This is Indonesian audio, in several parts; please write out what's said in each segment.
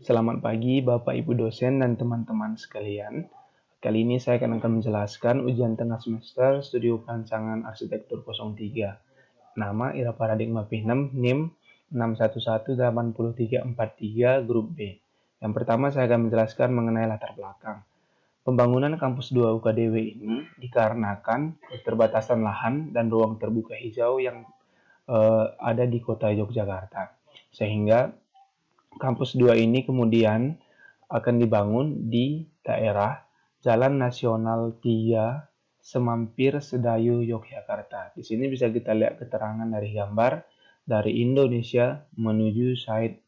Selamat pagi Bapak Ibu dosen dan teman-teman sekalian. Kali ini saya akan menjelaskan ujian tengah semester Studi Perancangan Arsitektur 03. Nama Ira Paradigma P6 NIM 6118343 Grup B. Yang pertama saya akan menjelaskan mengenai latar belakang. Pembangunan kampus 2 UKDW ini dikarenakan keterbatasan lahan dan ruang terbuka hijau yang ada di kota Yogyakarta. Sehingga kampus 2 ini kemudian akan dibangun di daerah Jalan Nasional 3 Semampir Sedayu Yogyakarta. Di sini bisa kita lihat keterangan dari gambar dari Indonesia menuju site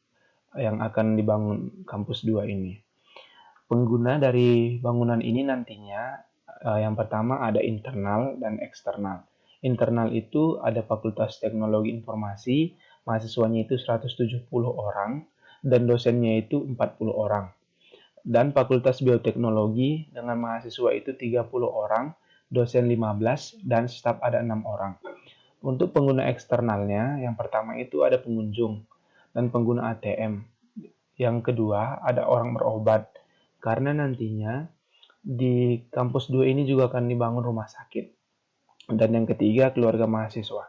yang akan dibangun kampus 2 ini. Pengguna dari bangunan ini nantinya yang pertama ada internal dan eksternal. Internal itu ada Fakultas Teknologi Informasi, mahasiswanya itu 170 orang, dan dosennya itu 40 orang. Dan Fakultas Bioteknologi dengan mahasiswa itu 30 orang, dosen 15, dan staf ada 6 orang. Untuk pengguna eksternalnya, yang pertama itu ada pengunjung dan pengguna ATM. Yang kedua, ada orang berobat. Karena nantinya di kampus 2 ini juga akan dibangun rumah sakit. Dan yang ketiga, keluarga mahasiswa.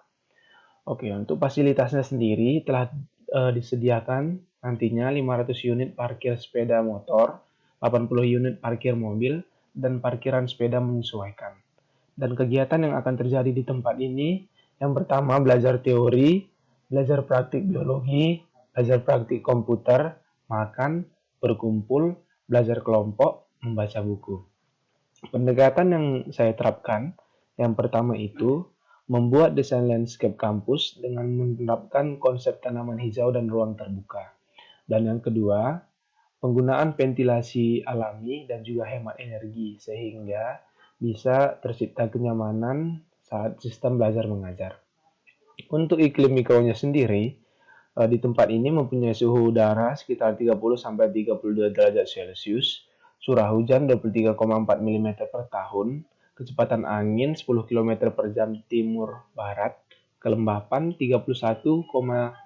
Oke, untuk fasilitasnya sendiri telah disediakan nantinya 500 unit parkir sepeda motor, 80 unit parkir mobil, dan parkiran sepeda menyesuaikan. Dan kegiatan yang akan terjadi di tempat ini, yang pertama belajar teori, belajar praktik biologi, belajar praktik komputer, makan, berkumpul, belajar kelompok, membaca buku. Pendekatan yang saya terapkan, yang pertama itu membuat desain landscape kampus dengan menerapkan konsep tanaman hijau dan ruang terbuka. Dan yang kedua, penggunaan ventilasi alami dan juga hemat energi sehingga bisa tercipta kenyamanan saat sistem belajar mengajar. Untuk iklim mikronya sendiri, di tempat ini mempunyai suhu udara sekitar 30 sampai 32 derajat Celcius, curah hujan 23,4 mm per tahun, kecepatan angin 10 km per jam timur barat, kelembapan 31,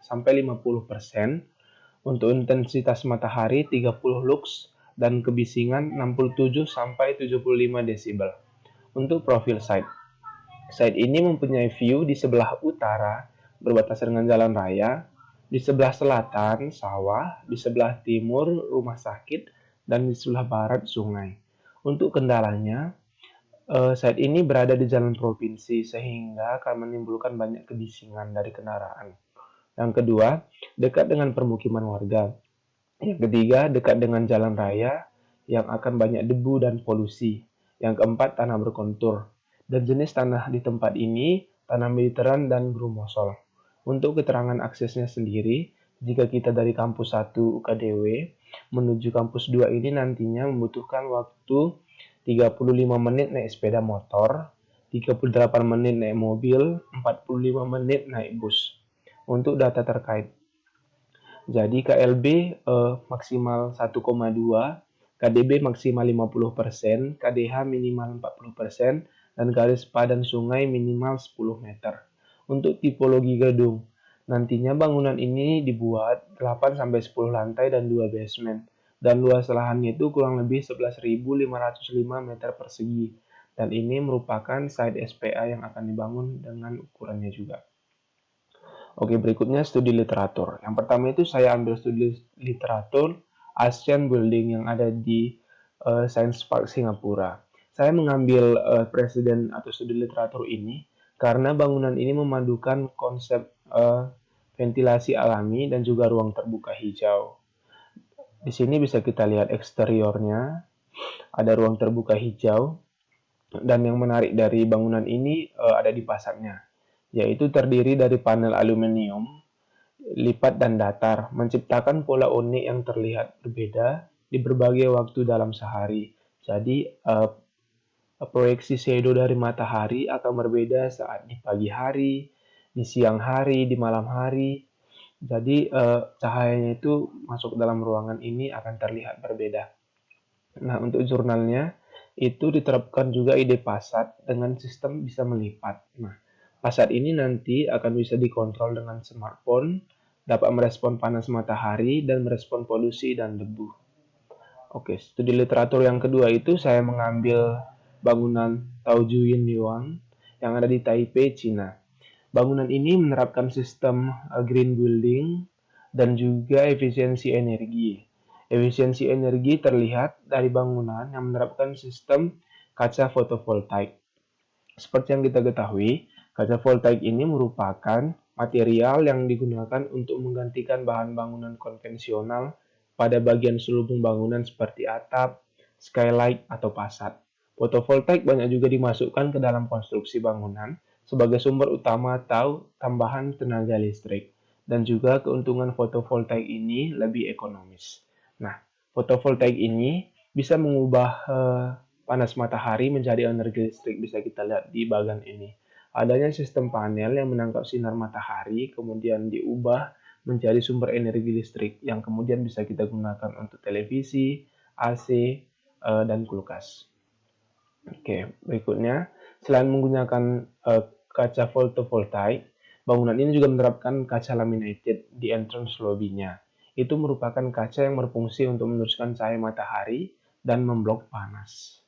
sampai 50%, untuk intensitas matahari 30 lux dan kebisingan 67 sampai 75 desibel. Untuk profil site. Site ini mempunyai view di sebelah utara berbatasan dengan jalan raya, di sebelah selatan sawah, di sebelah timur rumah sakit, dan di sebelah barat sungai. Untuk kendalanya, site ini berada di jalan provinsi sehingga akan menimbulkan banyak kebisingan dari kendaraan. Yang kedua, dekat dengan permukiman warga. Yang ketiga, dekat dengan jalan raya yang akan banyak debu dan polusi. Yang keempat, tanah berkontur. Dan jenis tanah di tempat ini, tanah Mediteran dan grumosol. Untuk keterangan aksesnya sendiri, jika kita dari kampus 1 UKDW menuju kampus 2 ini nantinya membutuhkan waktu 35 menit naik sepeda motor, 38 menit naik mobil, 45 menit naik bus. Untuk data terkait, jadi KLB maksimal 1,2, KDB maksimal 50%, KDH minimal 40%, dan garis padan sungai minimal 10 meter. Untuk tipologi gedung, nantinya bangunan ini dibuat 8-10 lantai dan 2 basement. Dan luas lahannya itu kurang lebih 11.505 meter persegi. Dan ini merupakan site SPA yang akan dibangun dengan ukurannya juga. Oke, berikutnya studi literatur. Yang pertama itu saya ambil studi literatur Asian Building yang ada di Science Park Singapura. Saya mengambil presiden atau studi literatur ini karena bangunan ini memadukan konsep ventilasi alami dan juga ruang terbuka hijau. Di sini bisa kita lihat eksteriornya, ada ruang terbuka hijau, dan yang menarik dari bangunan ini ada di fasadnya, yaitu terdiri dari panel aluminium lipat dan datar, menciptakan pola unik yang terlihat berbeda di berbagai waktu dalam sehari. Jadi, proyeksi shadow dari matahari akan berbeda saat di pagi hari, di siang hari, di malam hari. Jadi, cahayanya itu masuk dalam ruangan ini akan terlihat berbeda. Nah, untuk jurnalnya, itu diterapkan juga ide pasat dengan sistem bisa melipat. Nah, pasat ini nanti akan bisa dikontrol dengan smartphone dapat merespon panas matahari dan merespon polusi dan debu. Oke, studi literatur yang kedua itu saya mengambil bangunan Taojuyin Yuan yang ada di Taipei, Cina. Bangunan ini menerapkan sistem green building dan juga efisiensi energi. Efisiensi energi terlihat dari bangunan yang menerapkan sistem kaca fotovoltaik. Seperti yang kita ketahui, kaca voltaik ini merupakan material yang digunakan untuk menggantikan bahan bangunan konvensional pada bagian selubung bangunan seperti atap, skylight, atau fasad. Fotovoltaik banyak juga dimasukkan ke dalam konstruksi bangunan sebagai sumber utama atau tambahan tenaga listrik. Dan juga keuntungan fotovoltaik ini lebih ekonomis. Nah, fotovoltaik ini bisa mengubah panas matahari menjadi energi listrik, bisa kita lihat di bagian ini. Adanya sistem panel yang menangkap sinar matahari kemudian diubah menjadi sumber energi listrik yang kemudian bisa kita gunakan untuk televisi, AC, dan kulkas. Oke, berikutnya selain menggunakan kaca fotovoltaik, bangunan ini juga menerapkan kaca laminated di entrance lobby-nya. Itu merupakan kaca yang berfungsi untuk meneruskan cahaya matahari dan memblok panas.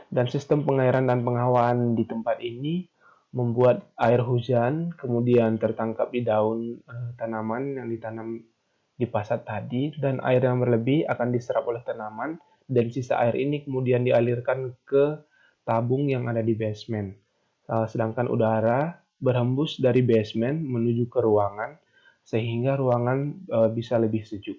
Dan sistem pengairan dan penghawaan di tempat ini membuat air hujan kemudian tertangkap di daun tanaman yang ditanam di fasad tadi, dan air yang berlebih akan diserap oleh tanaman dan sisa air ini kemudian dialirkan ke tabung yang ada di basement. Sedangkan udara berhembus dari basement menuju ke ruangan sehingga ruangan bisa lebih sejuk.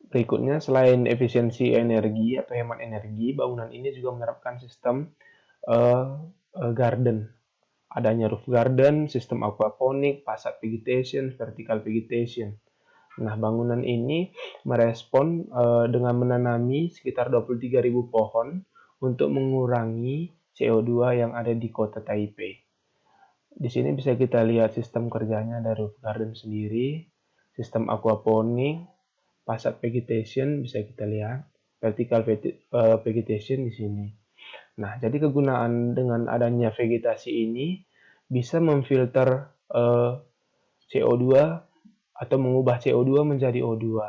Berikutnya, selain efisiensi energi atau hemat energi, bangunan ini juga menerapkan sistem garden. Adanya roof garden, sistem aquaponik, facade vegetation, vertical vegetation. Nah, bangunan ini merespon dengan menanami sekitar 23.000 pohon untuk mengurangi CO2 yang ada di kota Taipei. Di sini bisa kita lihat sistem kerjanya dari roof garden sendiri, sistem aquaponik, facade vegetation bisa kita lihat, vertical vegetation di sini. Nah, jadi kegunaan dengan adanya vegetasi ini bisa memfilter CO2 atau mengubah CO2 menjadi O2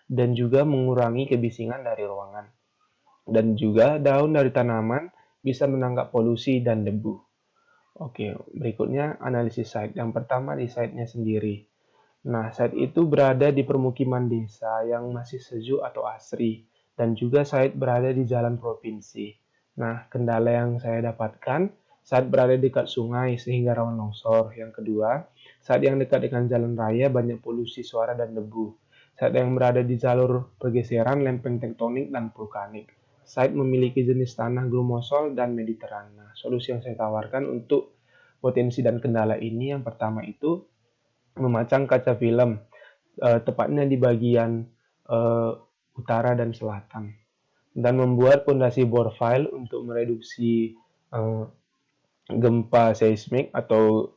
dan juga mengurangi kebisingan dari ruangan. Dan juga daun dari tanaman bisa menangkap polusi dan debu. Oke, berikutnya analisis site. Yang pertama di site-nya sendiri. Nah, site itu berada di permukiman desa yang masih sejuk atau asri, dan juga site berada di jalan provinsi. Nah, kendala yang saya dapatkan, site berada dekat sungai sehingga rawan longsor. Yang kedua, site yang dekat dengan jalan raya banyak polusi suara dan debu. Site yang berada di jalur pergeseran lempeng tektonik dan vulkanik. Site memiliki jenis tanah glumosol dan mediteran. Nah, solusi yang saya tawarkan untuk potensi dan kendala ini yang pertama itu memacang kaca film, tepatnya di bagian utara dan selatan, dan membuat pondasi bore file untuk mereduksi gempa seismik atau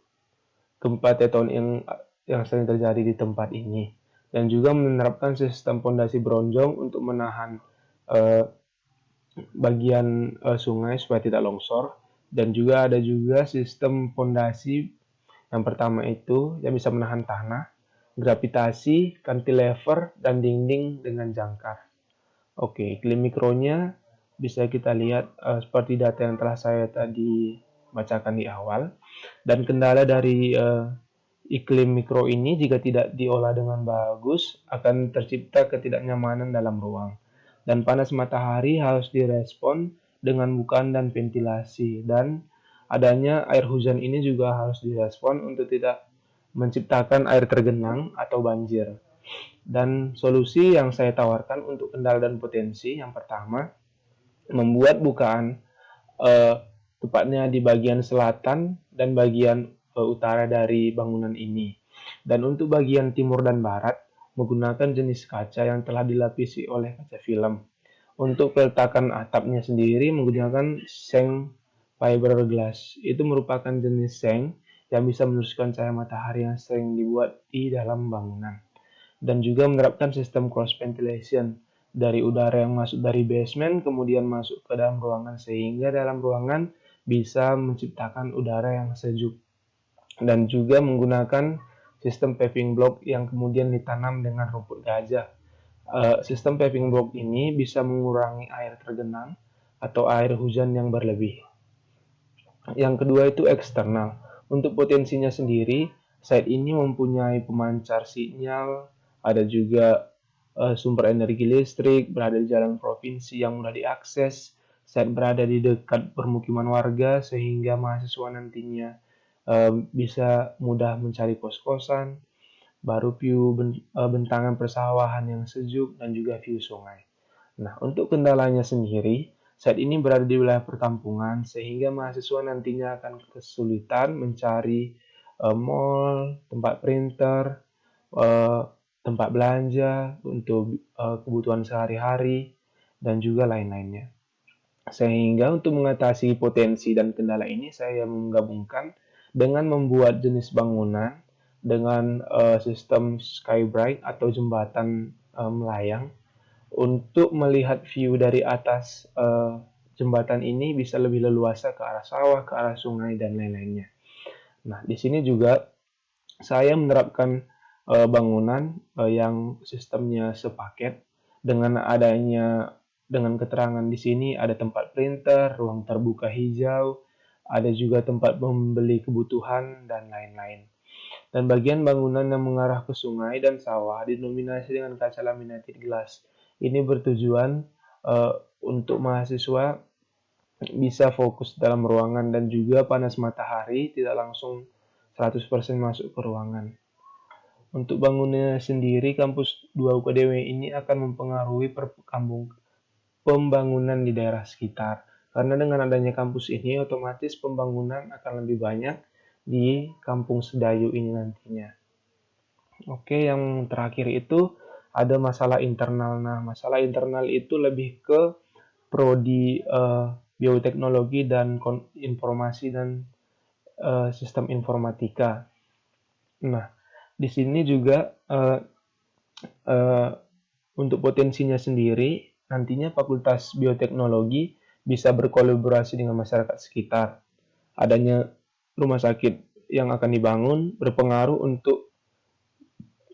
gempa tektonik yang sering terjadi di tempat ini, dan juga menerapkan sistem pondasi bronjong untuk menahan bagian sungai supaya tidak longsor, dan juga ada juga sistem pondasi yang pertama itu yang bisa menahan tanah, gravitasi, cantilever, dan dinding dengan jangkar. Oke, iklim mikronya bisa kita lihat seperti data yang telah saya tadi bacakan di awal. Dan kendala dari iklim mikro ini jika tidak diolah dengan bagus akan tercipta ketidaknyamanan dalam ruang. Dan panas matahari harus direspon dengan bukaan dan ventilasi. Dan adanya air hujan ini juga harus direspon untuk tidak menciptakan air tergenang atau banjir. Dan solusi yang saya tawarkan untuk kendala dan potensi, yang pertama, membuat bukaan tepatnya di bagian selatan dan bagian utara dari bangunan ini. Dan untuk bagian timur dan barat, menggunakan jenis kaca yang telah dilapisi oleh kaca film. Untuk peletakan atapnya sendiri menggunakan seng fiberglass. Itu merupakan jenis seng yang bisa meneruskan cahaya matahari yang sering dibuat di dalam bangunan. Dan juga menerapkan sistem cross ventilation dari udara yang masuk dari basement kemudian masuk ke dalam ruangan sehingga dalam ruangan bisa menciptakan udara yang sejuk. Dan juga menggunakan sistem paving block yang kemudian ditanam dengan rumput gajah. Sistem paving block ini bisa mengurangi air tergenang atau air hujan yang berlebih. Yang kedua itu eksternal. Untuk potensinya sendiri, site ini mempunyai pemancar sinyal, ada juga sumber energi listrik, berada di jalan provinsi yang mudah diakses, site berada di dekat permukiman warga sehingga mahasiswa nantinya bisa mudah mencari kos-kosan, baru view bentangan persawahan yang sejuk dan juga view sungai. Nah, untuk kendalanya sendiri, saat ini berada di wilayah perkampungan sehingga mahasiswa nantinya akan kesulitan mencari mall, tempat printer, eh, tempat belanja untuk kebutuhan sehari-hari dan juga lain-lainnya. Sehingga untuk mengatasi potensi dan kendala ini saya menggabungkan dengan membuat jenis bangunan dengan sistem skybright atau jembatan melayang untuk melihat view dari atas jembatan ini bisa lebih leluasa ke arah sawah, ke arah sungai dan lain-lainnya. Nah, di sini juga saya menerapkan bangunan yang sistemnya sepaket dengan keterangan di sini ada tempat printer, ruang terbuka hijau, ada juga tempat membeli kebutuhan dan lain-lain. Dan bagian bangunan yang mengarah ke sungai dan sawah didominasi dengan kaca laminated glass. Ini bertujuan untuk mahasiswa bisa fokus dalam ruangan dan juga panas matahari tidak langsung 100% masuk ke ruangan. Untuk bangunannya sendiri, kampus 2 UKDW ini akan mempengaruhi pembangunan di daerah sekitar. Karena dengan adanya kampus ini, otomatis pembangunan akan lebih banyak di Kampung Sedayu ini nantinya. Oke, yang terakhir itu ada masalah internal. Nah, masalah internal itu lebih ke prodi bioteknologi dan informasi dan sistem informatika. Nah, di sini juga untuk potensinya sendiri, nantinya Fakultas Bioteknologi bisa berkolaborasi dengan masyarakat sekitar. Adanya rumah sakit yang akan dibangun berpengaruh untuk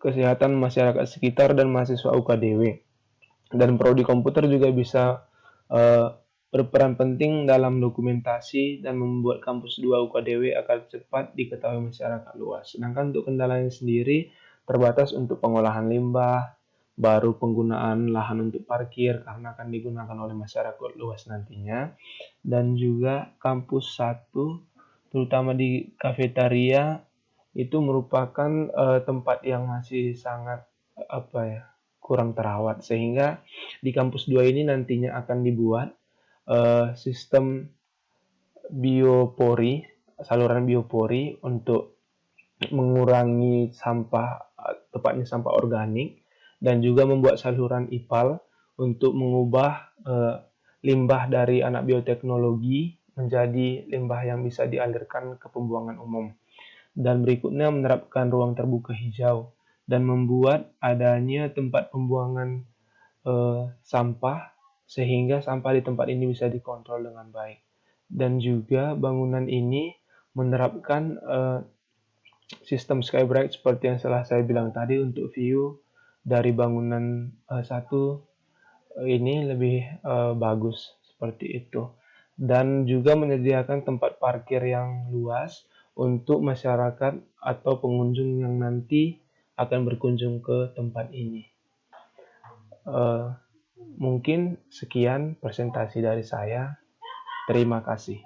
kesehatan masyarakat sekitar dan mahasiswa UKDW. Dan prodi komputer juga bisa berperan penting dalam dokumentasi dan membuat kampus 2 UKDW akan cepat diketahui masyarakat luas. Sedangkan untuk kendalanya sendiri terbatas untuk pengolahan limbah, baru penggunaan lahan untuk parkir karena akan digunakan oleh masyarakat luas nantinya, dan juga kampus 1 terutama di kafetaria itu merupakan tempat yang masih sangat kurang terawat, sehingga di kampus 2 ini nantinya akan dibuat sistem biopori, saluran biopori untuk mengurangi sampah, tepatnya sampah organik, dan juga membuat saluran IPAL untuk mengubah limbah dari anak bioteknologi menjadi limbah yang bisa dialirkan ke pembuangan umum. Dan berikutnya menerapkan ruang terbuka hijau dan membuat adanya tempat pembuangan sampah sehingga sampah di tempat ini bisa dikontrol dengan baik. Dan juga bangunan ini menerapkan sistem skybright seperti yang telah saya bilang tadi untuk view dari bangunan satu ini lebih bagus seperti itu. Dan juga menyediakan tempat parkir yang luas untuk masyarakat atau pengunjung yang nanti akan berkunjung ke tempat ini. Mungkin sekian presentasi dari saya. Terima kasih.